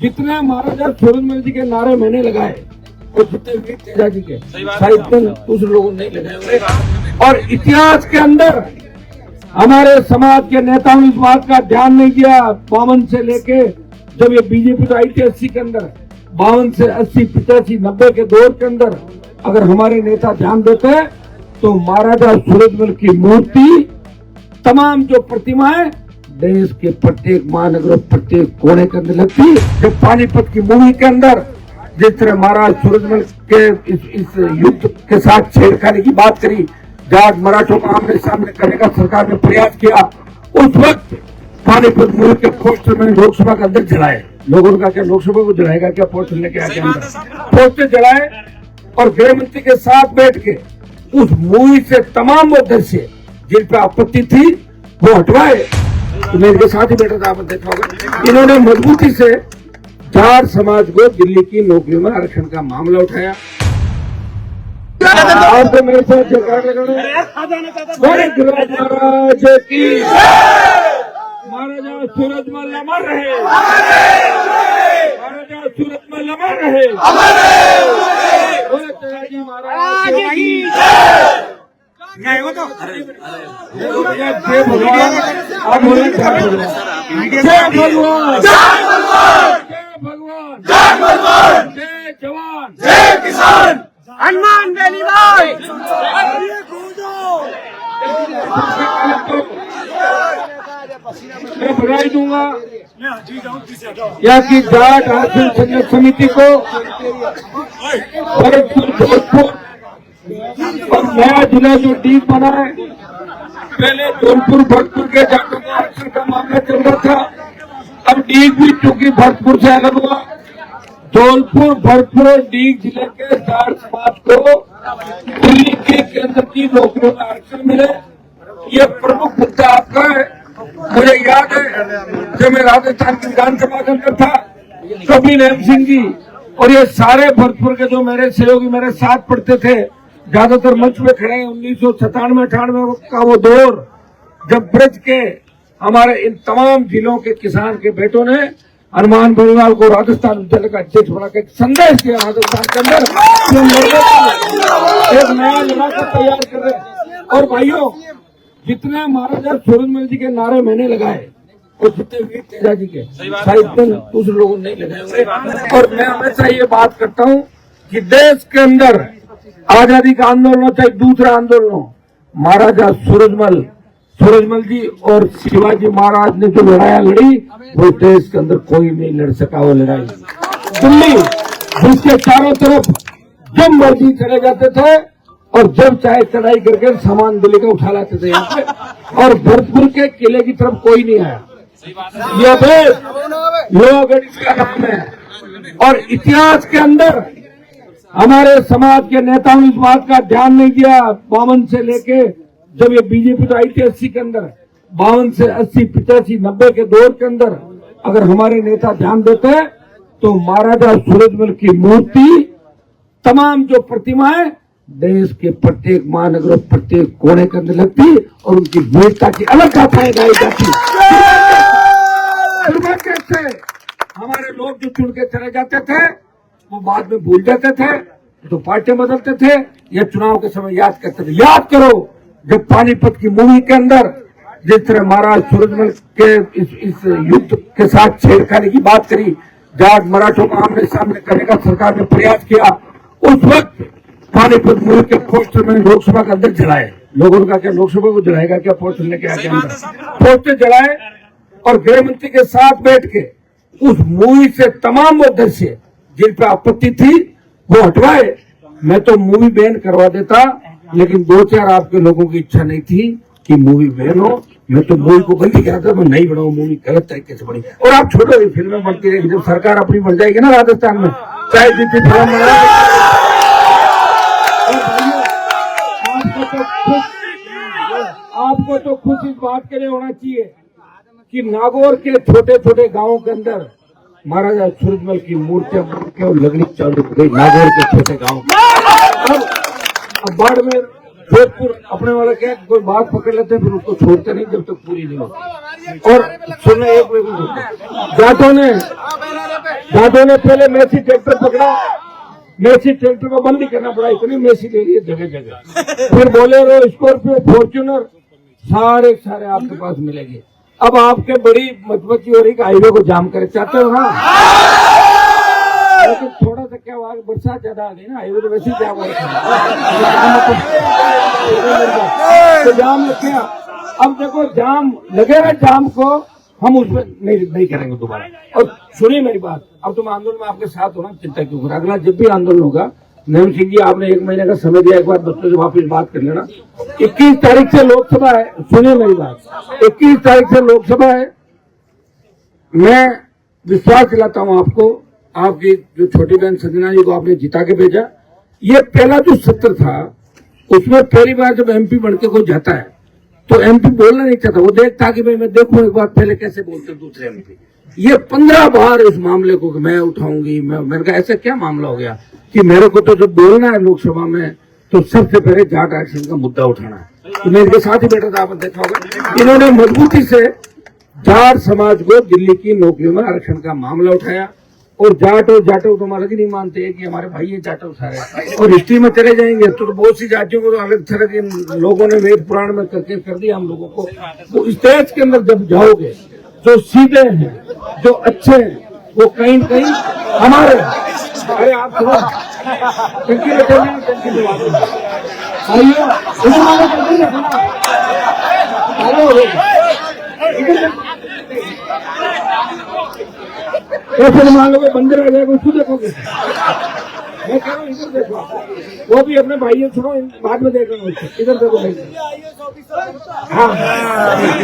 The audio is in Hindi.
जितने महाराजा सूरजमल जी के नारे मैंने लगाए और जितने वीर तेजा जी के साहित्य दूसरे लोगों ने नहीं लगाए। और इतिहास के अंदर हमारे समाज के नेताओं ने इस बात का ध्यान नहीं दिया। 52 से लेके जब ये बीजेपी तो आई थी 80 के अंदर, 52 से 80, 85, 90 के दौर के अंदर अगर हमारे नेता ध्यान देते तो महाराजा सूरजमल की मूर्ति, तमाम जो प्रतिमाएं देश के प्रत्येक महानगर, प्रत्येक कोने के अंदर लगती। जब पानीपत की मूवी के अंदर जिस तरह महाराज सूरजमल के इस युद्ध के साथ छेड़खानी की बात करी, जाट मराठों को आमने सामने करने का सरकार ने प्रयास किया, उस वक्त पानीपत मूवी के पोस्टर में लोकसभा के अंदर जलाए। लोगों ने कहा क्या लोकसभा को जलाएगा क्या, पोस्टर लेके आके अंदर पोस्टर जलाए और गृह मंत्री के साथ बैठ के उस मूवी से तमाम वो दृश्य जिन पे आपत्ति थी वो हटवाए। तो मैं इनके साथ ही बैठा था, आपने देखा होगा। इन्होंने मजबूती से जाट समाज को दिल्ली की नौकरियों में आरक्षण का मामला उठाया। आपको मेरे साथ जयकार लगाना, महाराज की महाराजा सूरजमल अमर रहे, महाराजा सूरजमल अमर रहे, महाराज की जय भगवान। आप बोले जय भगवान, जय भगवान, जय भगवान, जय जवान, जय किसान, हनुमान वैली भाई। मैं बधाई दूंगा यहाँ की जाट आरक्षण संघर्ष समिति को, भरतपुर और नया जिला जो डीग बना है। पहले जौनपुर भरतपुर के जाटों का आरक्षण का मामला चल रहा था, अब डीग भी चूंकि भरतपुर से अलग हुआ, जौनपुर भरतपुर और डीग जिले के जाट समाज को दिल्ली के केंद्र की नौकरियों में आरक्षण मिले। ये प्रमुख मुद्दा आपका है। मुझे याद है जब मैं राजस्थान की विधानसभा के अंदर था, कभी नैम सिंह जी और ये सारे भरतपुर के जो मेरे सहयोगी मेरे साथ पढ़ते थे, ज्यादातर मंच में खड़े हैं। 1997-98 का वो दौर जब ब्रज के हमारे इन तमाम जिलों के किसान के बेटों ने हनुमान बेनीवाल को राजस्थान विद्यालय का अध्यक्ष बनाकर एक संदेश दिया राजस्थान के अंदर, एक नया इलाका तैयार कर रहे। और भाइयों, जितने महाराजा सूरजमल जी के नारे मैंने लगाए और जितने वीर तेजा जी के साहित्य दूसरे लोगों ने नहीं लगाए। और मैं हमेशा ये बात करता हूँ कि देश के अंदर आजादी का आंदोलन हो चाहे दूसरा आंदोलन हो, महाराजा सूरजमल जी और शिवाजी महाराज ने जो लड़ाई लड़ी वो देश के अंदर कोई नहीं लड़ सका। वो लड़ाई दिल्ली जिसके चारों तरफ जब मर्जी चले जाते थे और जब चाहे चढ़ाई करके सामान दिल्ली का उठा लाते थे यहाँ पे, और भरतपुर के किले की तरफ कोई नहीं आया। ये देश लोहगढ़ इसका नाम है। और इतिहास के अंदर हमारे समाज के नेताओं ने इस बात का ध्यान नहीं दिया। 52 से लेके जब ये बीजेपी तो आई थी 80 के अंदर, 52 से 80, 85, 90 के दौर के अंदर अगर हमारे नेता ध्यान देते तो महाराजा सूरजमल की मूर्ति, तमाम जो प्रतिमाएं देश के प्रत्येक महानगर, प्रत्येक कोने के अंदर लगती और उनकी वीरता की अलग गाथाएं गाई जाती। दुर्भाग्य से हमारे लोग जो चुन के चले जाते थे वो बाद में भूल जाते थे, तो पार्टियां बदलते थे या चुनाव के समय याद करते थे। याद करो जब पानीपत की मूवी के अंदर जिस तरह महाराज सूरजमल के इस युद्ध के साथ छेड़खानी की बात करी, जाट मराठों को आमने सामने करने का सरकार ने प्रयास किया, उस वक्त पानीपत मूवी के पोस्टर में लोकसभा के अंदर जलाए। लोगों ने कहा क्या लोकसभा को जलाएगा क्या, पोस्टर लेके आके अंदर पोस्टर जलाए और गृह मंत्री के साथ बैठ के उस मूवी से तमाम वो दृश्य जिन पे आपत्ति थी वो हटवाए। मैं तो मूवी बैन करवा देता, लेकिन 2-4 आपके लोगों की इच्छा नहीं थी कि मूवी बैन हो। मैं तो मूवी को बंद किया था, मैं नहीं बनाऊ मूवी, गलत तरीके से बनी। और आप छोड़ो, ये फिल्में बनती रहेगी, जब सरकार अपनी बन जाएगी ना राजस्थान में, चाहे जितनी फिल्म बना। आपको तो खुश इस बात के लिए होना चाहिए कि नागौर के छोटे छोटे गांवों के अंदर महाराजा सूरजमल की मूर्तियां बन के और लगनी चालू हो गई नागौर के छोटे गांव। अब बाड़मेर, जोधपुर अपने वाला क्या कोई बात पकड़ लेते हैं फिर उसको छोड़ते नहीं जब तक पूरी नहीं होती। और सुनने एक जाटों ने जाटों ने पहले मेसी ट्रैक्टर पकड़ा, मेसी ट्रैक्टर को बंद ही करना पड़ा, इतनी मेसी ले लिए जगह जगह। फिर बोलेरो, स्कॉर्पियो, फॉर्च्यूनर सारे सारे आपके पास मिलेंगे। अब आपके बड़ी मचमची हो रही कि हाईवे को जाम करे, चाहते हो ना? लेकिन थोड़ा सा क्या हुआ, बरसात ज्यादा आ गई ना, हाईवे तो वैसे ही जाम हो तो जाम लग गया। अब देखो जाम लगेगा, जाम को हम उसमें नहीं करेंगे दोबारा। और सुनिए मेरी बात, अब तुम आंदोलन में आपके साथ हो ना, चिंता क्यों कर। अगला जब भी आंदोलन होगा, नईम सिंह जी आपने 1 महीने का समय दिया, एक बार बच्चों से वापस बात कर लेना। 21 तारीख से लोकसभा है, सुनिए मेरी बात, 21 तारीख से लोकसभा है। मैं विश्वास दिलाता हूं आपको, आपकी जो छोटी बहन संजना जी को आपने जिता के भेजा, ये पहला जो सत्र था उसमें पहली बार जब एमपी बनके कोई जाता है तो एमपी बोलना नहीं चाहता, वो देखता कि भाई मैं देखूं एक बार पहले कैसे बोलते दूसरे एमपी। ये 15 बार इस मामले को मैं उठाऊंगी, मैंने कहा ऐसा क्या मामला हो गया कि मेरे को तो जब बोलना है लोकसभा में तो सबसे पहले जाट आरक्षण का मुद्दा उठाना है। तो मैं इनके साथ ही बैठा था, आपने देखा होगा, इन्होंने मजबूती से जाट समाज को दिल्ली की नौकरियों में आरक्षण का मामला उठाया। और जाटो तो हम अलग ही नहीं मानते हैं कि हमारे भाई ये जाटो सारे, और हिस्ट्री में चले जाएंगे तो बहुत सी जातियों को तो अलग तरह के लोगों ने वेद पुराण में करके कर दिया हम लोगों को। तो इस देश के अंदर जब जाओगे, जो सीधे हैं, जो अच्छे हैं, वो कहीं न कहीं हमारे, अरे आप सुनो, ऐसे मान लो बंदर आ जाएगा, उसको देखोगे। मैं कह रहा हूँ इधर देखो, वो भी अपने भाइयों, सुनो बाद में देख रहा हूँ, इधर देखो भाई। हाँ